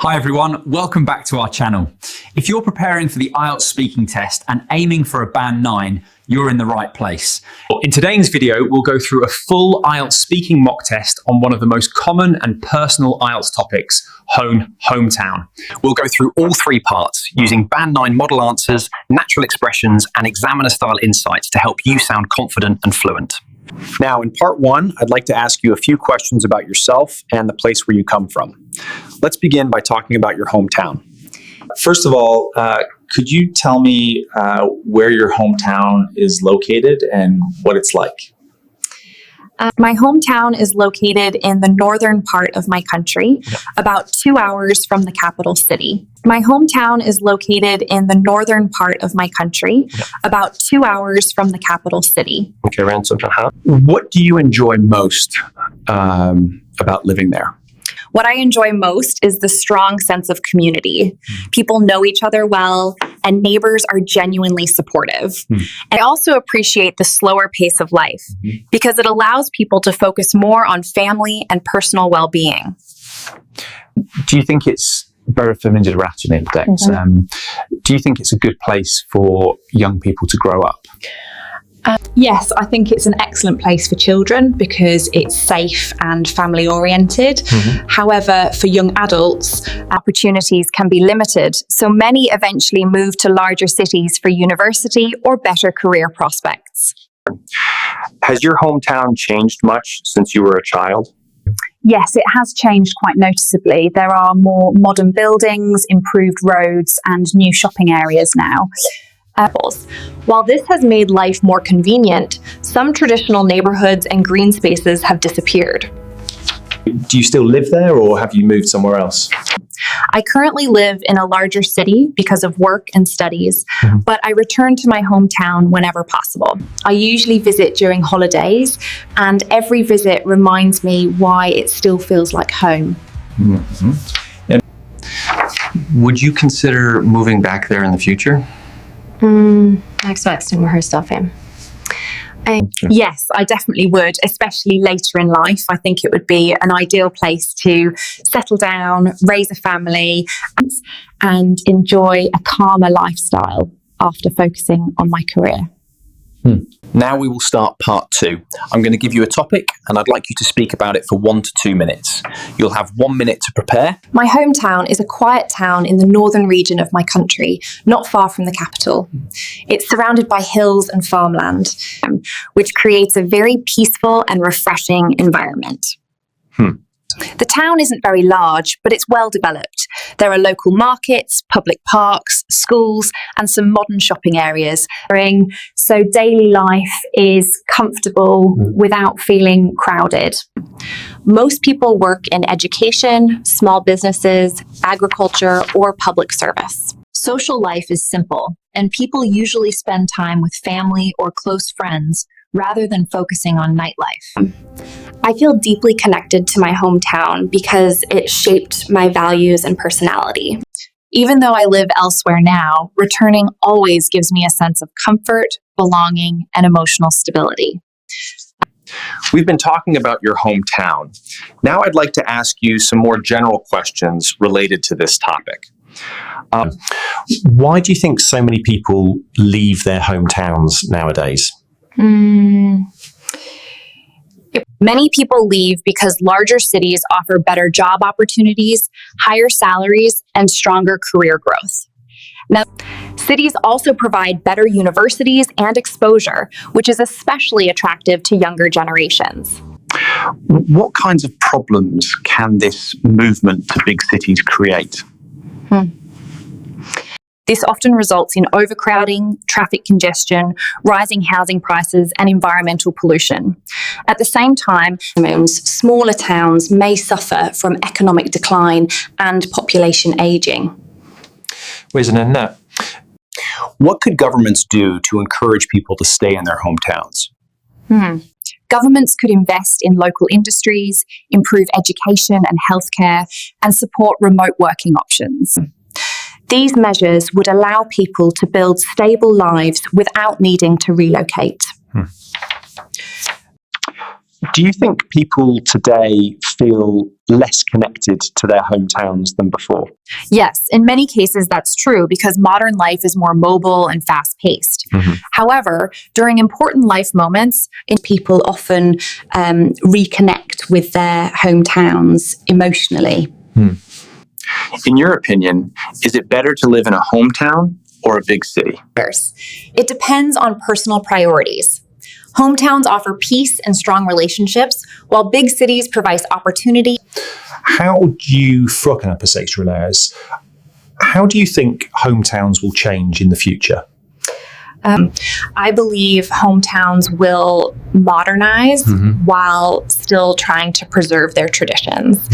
Hi everyone, welcome back to our channel. If you're preparing for the IELTS speaking test and aiming for a band 9, you're in the right place. In today's video, we'll go through a full IELTS speaking mock test on one of the most common and personal IELTS topics, hometown. We'll go through all three parts using band 9 model answers, natural expressions, and examiner style insights to help you sound confident and fluent. Now, in part one, I'd like to ask you a few questions about yourself and the place where you come from. Let's begin by talking about your hometown. First of all, could you tell me where your hometown is located and what it's like? My hometown is located in the northern part of my country, about 2 hours from the capital city. My hometown is located in the northern part of my country, about 2 hours from the capital city. Okay, Ransom. What do you enjoy most about living there? What I enjoy most is the strong sense of community. People know each other well, and neighbors are genuinely supportive. And I also appreciate the slower pace of life because it allows people to focus more on family and personal well-being. Do you think it's very familiar ration index? Do you think it's a good place for young people to grow up? Yes, I think it's an excellent place for children because it's safe and family oriented. However, for young adults, Opportunities can be limited, so many eventually move to larger cities for university or better career prospects. Has your hometown changed much since you were a child? yes, it has changed quite noticeably. There are more modern buildings, improved roads, and new shopping areas now. While this has made life more convenient, some traditional neighborhoods and green spaces have disappeared. Do you still live there or have you moved somewhere else? I currently live in a larger city because of work and studies, but I return to my hometown whenever possible. I usually visit during holidays, and every visit reminds me why it still feels like home. Would you consider moving back there in the future? Next vaccine her stuff in. Yes, I definitely would, especially later in life. I think it would be an ideal place to settle down, raise a family, and enjoy a calmer lifestyle after focusing on my career. Now we will start part 2. I'm going to give you a topic and I'd like you to speak about it for 1 to 2 minutes. You'll have 1 minute to prepare. My hometown is a quiet town in the northern region of my country, not far from the capital. It's surrounded by hills and farmland, which creates a very peaceful and refreshing environment. The town isn't very large, but it's well developed. There are local markets, public parks, schools, and some modern shopping areas. So daily life is comfortable without feeling crowded. Most people work in education, small businesses, agriculture, or public service. Social life is simple, and people usually spend time with family or close friends rather than focusing on nightlife. I feel deeply connected to my hometown because it shaped my values and personality. Even though I live elsewhere now, returning always gives me a sense of comfort, belonging, and emotional stability. We've been talking about your hometown. Now I'd like to ask you some more general questions related to this topic. Why do you think so many people leave their hometowns nowadays? Many people leave because larger cities offer better job opportunities, higher salaries, and stronger career growth. Now, cities also provide better universities and exposure, which is especially attractive to younger generations. What kinds of problems can this movement to big cities create? This often results in overcrowding, traffic congestion, rising housing prices, and environmental pollution. At the same time, smaller towns may suffer from economic decline and population aging. What could governments do to encourage people to stay in their hometowns? Governments could invest in local industries, improve education and healthcare, and support remote working options. These measures would allow people to build stable lives without needing to relocate. Do you think people today feel less connected to their hometowns than before? Yes, in many cases that's true because modern life is more mobile and fast-paced. However, during important life moments, people often reconnect with their hometowns emotionally. In your opinion, is it better to live in a hometown or a big city? it depends on personal priorities. Hometowns offer peace and strong relationships, while big cities provide opportunity. How do you frågan på sexualize? How do you think hometowns will change in the future? I believe hometowns will modernize while still trying to preserve their traditions.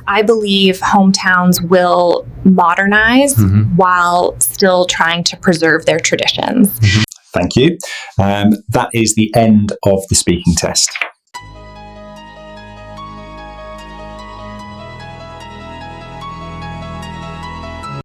I believe hometowns will modernize while still trying to preserve their traditions. Thank you. That is the end of the speaking test.